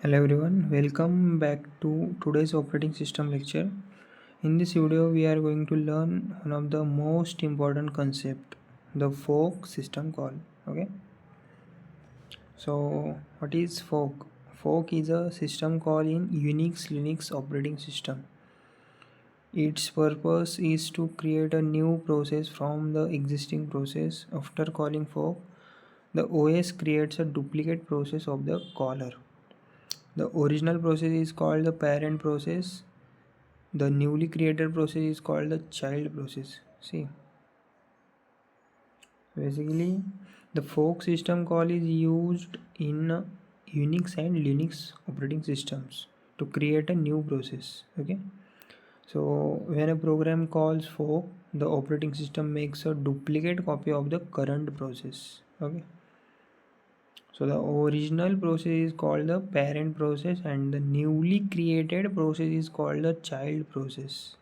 Hello everyone, welcome back to today's operating system lecture. In this video, we are going to learn one of the most important concept, the fork system call. Okay, so what is fork? Fork is a system call in Unix Linux operating system. Its purpose is to create a new process from the existing process. After calling fork, the OS creates a duplicate process of the caller. The original process is called the parent process. The newly created process is called the child process. See, basically, the fork system call is used in Unix and Linux operating systems to create a new process. Okay, so when a program calls fork, the operating system makes a duplicate copy of the current process. Okay, so the original process is called the parent process and the newly created process is called the child process.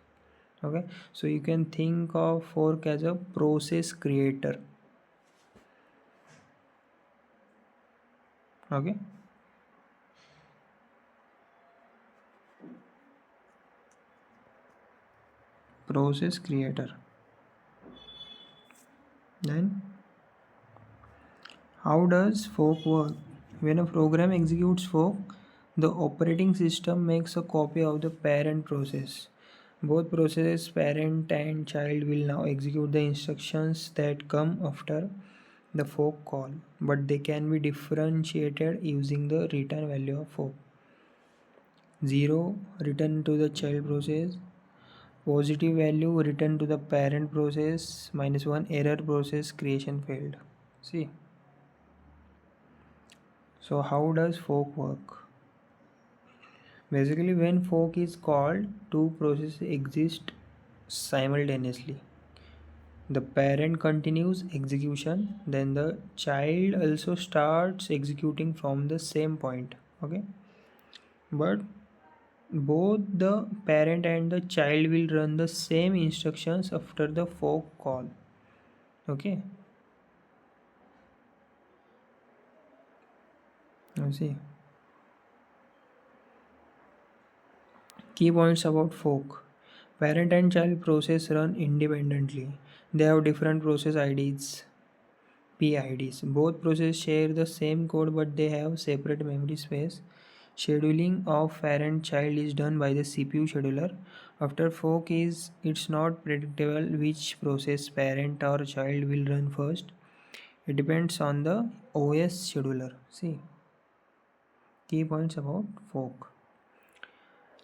Okay, so you can think of fork as a process creator. Okay, process creator. Then how does fork work? When a program executes fork, the operating system makes a copy of the parent process. Both processes, parent and child, will now execute the instructions that come after the fork call, but they can be differentiated using the return value of fork. 0 return to the child process, positive value return to the parent process, -1 error process creation failed. See, so how does fork work? Basically, when fork is called, two processes exist simultaneously. The parent continues execution, then the child also starts executing from the same point. Okay, but both the parent and the child will run the same instructions after the fork call. Okay, now see, key points about fork. Parent and child process run independently. They have different process IDs, PIDs. Both processes share the same code but they have separate memory space. Scheduling of parent child is done by the CPU scheduler. After fork is it's not predictable which process parent or child will run first. It depends on the OS scheduler. See, key points about fork.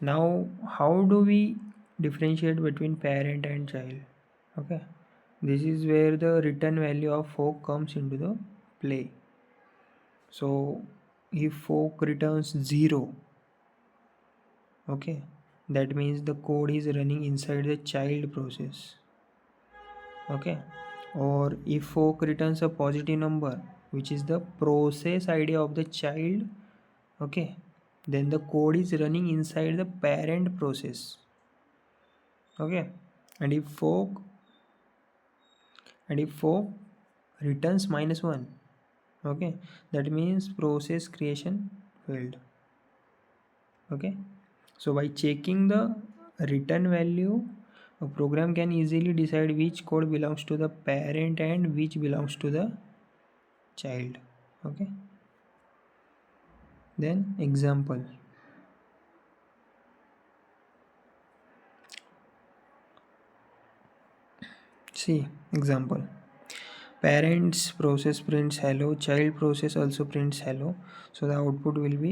Now, how do we differentiate between parent and child? Okay, this is where the return value of fork comes into the play. So, if fork returns 0, okay, that means the code is running inside the child process. Okay, or if fork returns a positive number, which is the process ID of the child, okay, then the code is running inside the parent process. Okay, and if fork returns -1, okay, that means process creation failed. Okay, so by checking the return value, a program can easily decide which code belongs to the parent and which belongs to the child. Okay, then example. See, example. Parents process prints hello, child process also prints hello, so the output will be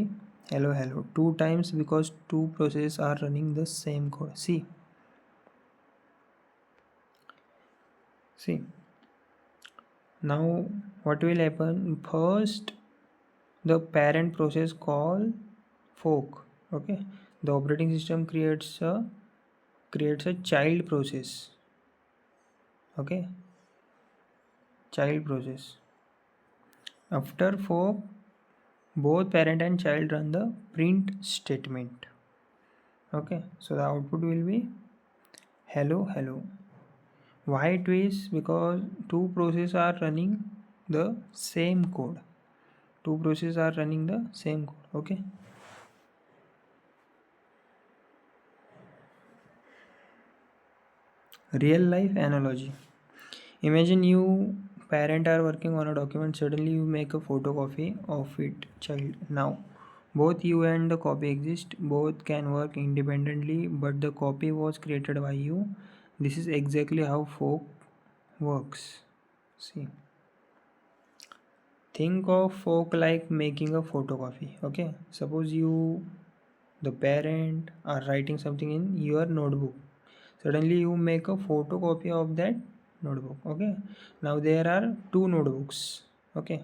hello hello two times because two processes are running the same code. See, now what will happen? First, the parent process call fork. Okay, the operating system creates a child process. Okay, child process. After fork, both parent and child run the print statement. Okay, so the output will be hello hello. Why it is? Because two processes are running the same code. Two processes are running the same code. Okay, Real life analogy. Imagine you parent are working on a document, suddenly you make a photocopy of it child. Now both you and the copy exist, both can work independently, but the copy was created by you. This is exactly how fork works. See, think of fork like making a photocopy. Okay, suppose you, the parent, are writing something in your notebook. Suddenly you make a photocopy of that notebook. Okay, now there are two notebooks. Okay,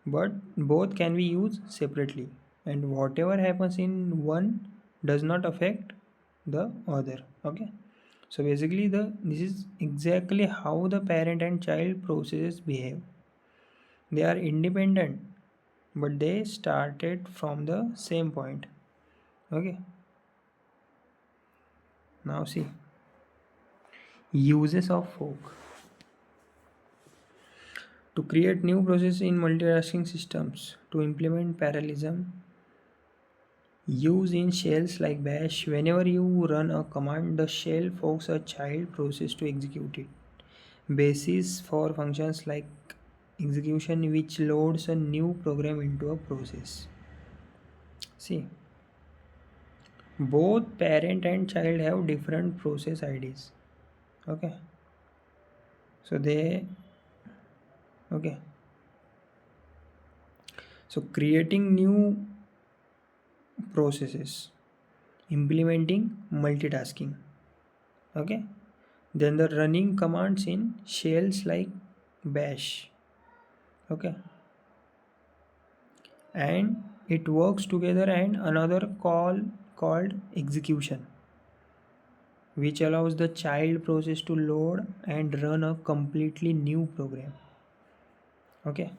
but both can be used separately, and whatever happens in one does not affect the other. Okay, so basically this is exactly how the parent and child processes behave. They are independent, but they started from the same point. Okay, now see, uses of fork. To create new process in multitasking systems, to implement parallelism, use in shells like bash. Whenever you run a command, the shell forks a child process to execute it. Basis for functions like execution, which loads a new program into a process. See, both parent and child have different process IDs. Okay, so they, okay, so creating new processes, implementing multitasking. Okay, then the running commands in shells like bash. Okay, and it works together, and another call called execution, which allows the child process to load and run a completely new program. Okay,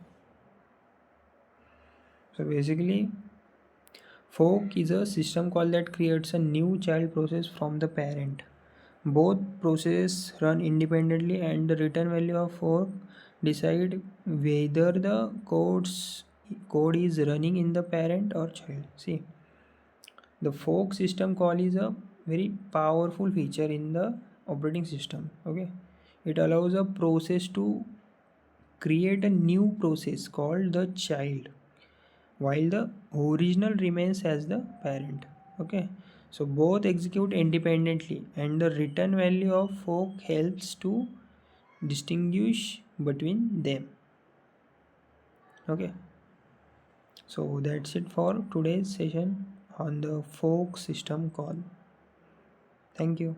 so basically fork is a system call that creates a new child process from the parent. Both processes run independently, and the return value of fork decide whether the code is running in the parent or child. See, the fork system call is a very powerful feature in the operating system. Okay, it allows a process to create a new process called the child, while the original remains as the parent. Okay, so both execute independently, and the return value of fork helps to distinguish between them. Okay, so that's it for today's session on the fork system call. Thank you.